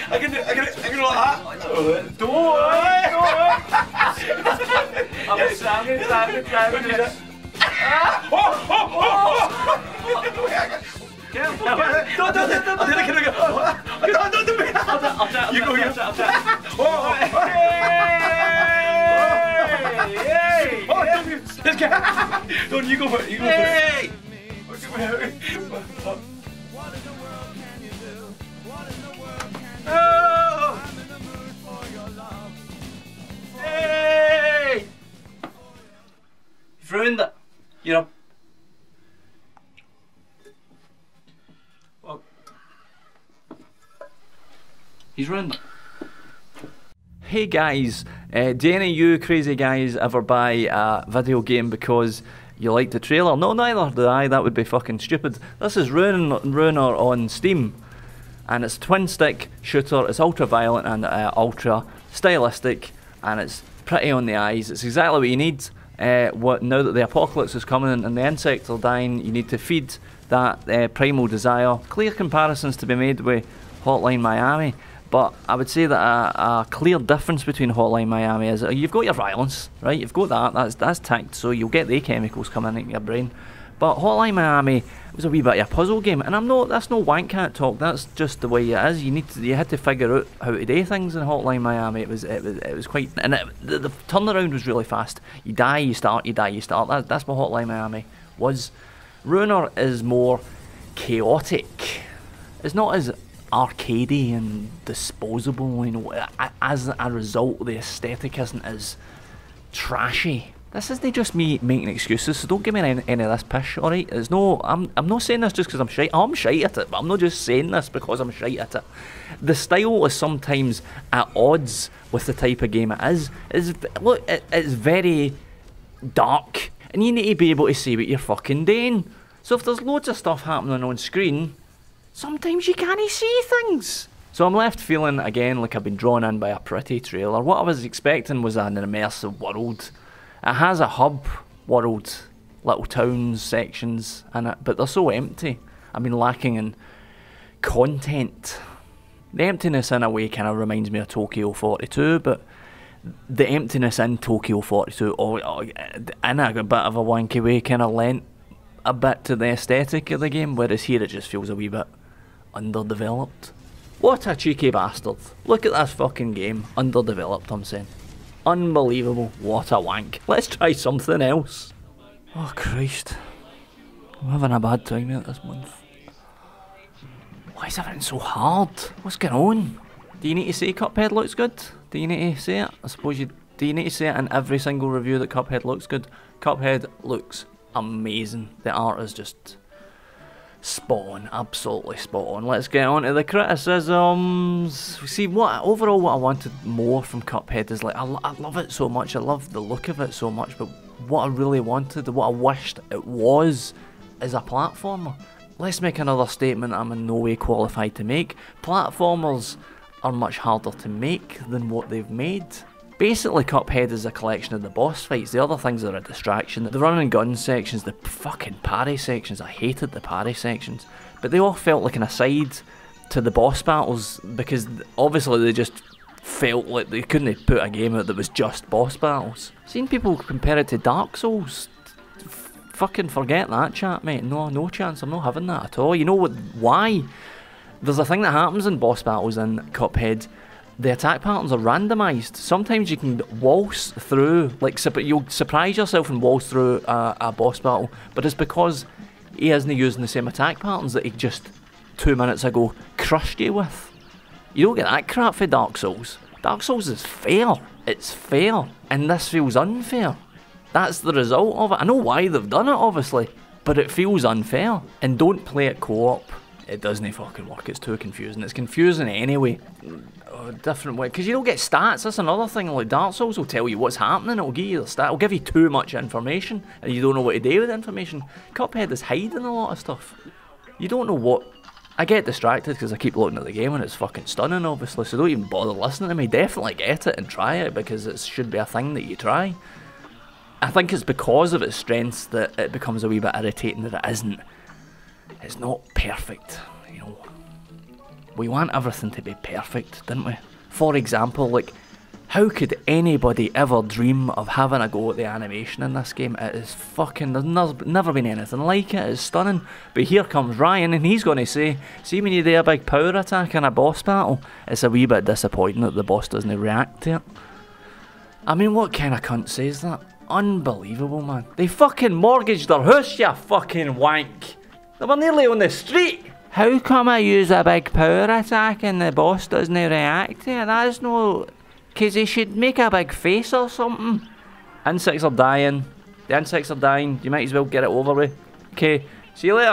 I can do like that. Don't you go for it, you go for it. Hey! You've ruined it. You know. Well, he's ruined it. Hey guys, do any of you crazy guys ever buy a video game because you like the trailer? No, neither do I. That would be fucking stupid. This is Ruiner on Steam, and it's a twin stick shooter. It's ultra violent and ultra stylistic, and it's pretty on the eyes. It's exactly what you need. Now that the apocalypse is coming and the insects are dying, you need to feed that primal desire. Clear comparisons to be made with Hotline Miami, but I would say that a clear difference between Hotline Miami is you've got your violence, right? You've got that's ticked, so you'll get the chemicals coming into your brain. But Hotline Miami was a wee bit of a puzzle game, and that's no wank cat talk. That's just the way it is. You had to figure out how to do things in Hotline Miami. It was quite, and the turnaround was really fast. You die, you start, you die, you start. That's what Hotline Miami was. Ruiner is more chaotic. It's not as arcadey and disposable, you know. As a result, the aesthetic isn't as trashy. This isn't just me making excuses, so don't give me any of this pish, alright? It's no, I'm not saying this just because I'm shite. I'm shite at it, but I'm not just saying this because I'm shite at it. The style is sometimes at odds with the type of game it is. Look, it's very dark, and you need to be able to see what you're fucking doing. So if there's loads of stuff happening on screen, sometimes you can't see things. So I'm left feeling, again, like I've been drawn in by a pretty trailer. What I was expecting was an immersive world. It has a hub world, little towns, sections in it, but they're so empty. I've been lacking in content. The emptiness in a way kind of reminds me of Tokyo 42, but the emptiness in Tokyo 42, in a bit of a wanky way, kind of lent a bit to the aesthetic of the game, whereas here it just feels a wee bit underdeveloped. What a cheeky bastard. Look at this fucking game. Underdeveloped, I'm saying. Unbelievable. What a wank. Let's try something else. Oh Christ. I'm having a bad time out this month. Why is everything so hard? What's going on? Do you need to say Cuphead looks good? Do you need to say it? I suppose you... Do you need to say it in every single review that Cuphead looks good? Cuphead looks amazing. The art is just... spot on, absolutely spot on. Let's get on to the criticisms. See, overall what I wanted more from Cuphead is like, I love it so much, I love the look of it so much, but what I really wanted, what I wished it was, is a platformer. Let's make another statement I'm in no way qualified to make. Platformers are much harder to make than what they've made. Basically, Cuphead is a collection of the boss fights. The other things are a distraction. The run and gun sections, the fucking parry sections, I hated the parry sections. But they all felt like an aside to the boss battles, because obviously they just felt like they couldn't put a game out that was just boss battles. Seeing people compare it to Dark Souls, fucking forget that chat, mate. No chance, I'm not having that at all. You know what? Why? There's a thing that happens in boss battles in Cuphead. The attack patterns are randomised. Sometimes you can waltz through, like you'll surprise yourself and waltz through a boss battle, but it's because he isn't using the same attack patterns that he just 2 minutes ago crushed you with. You don't get that crap for Dark Souls. Dark Souls is fair. It's fair. And this feels unfair. That's the result of it. I know why they've done it, obviously, but it feels unfair. And don't play it co-op. It doesn't fucking work, it's too confusing. It's confusing anyway. Different way, because you don't get stats. That's another thing. Like Dark Souls will tell you what's happening, it'll give you the stat, it'll give you too much information, and you don't know what to do with the information. Cuphead is hiding a lot of stuff. You don't know what... I get distracted because I keep looking at the game and it's fucking stunning, obviously, so don't even bother listening to me. Definitely get it and try it, because it should be a thing that you try. I think it's because of its strengths that it becomes a wee bit irritating that it isn't it's not perfect, you know. We want everything to be perfect, don't we? For example, like, how could anybody ever dream of having a go at the animation in this game? It is fucking, there's never been anything like it. It's stunning. But here comes Ryan, and he's going to say, see when you do a big power attack in a boss battle, it's a wee bit disappointing that the boss doesn't react to it. I mean, what kind of cunt says that? Unbelievable, man. They fucking mortgaged their house, you fucking wank. They were nearly on the street. How come I use a big power attack and the boss doesn't react to it? That's no... Because he should make a big face or something. Insects are dying. The insects are dying. You might as well get it over with. Okay, see you later.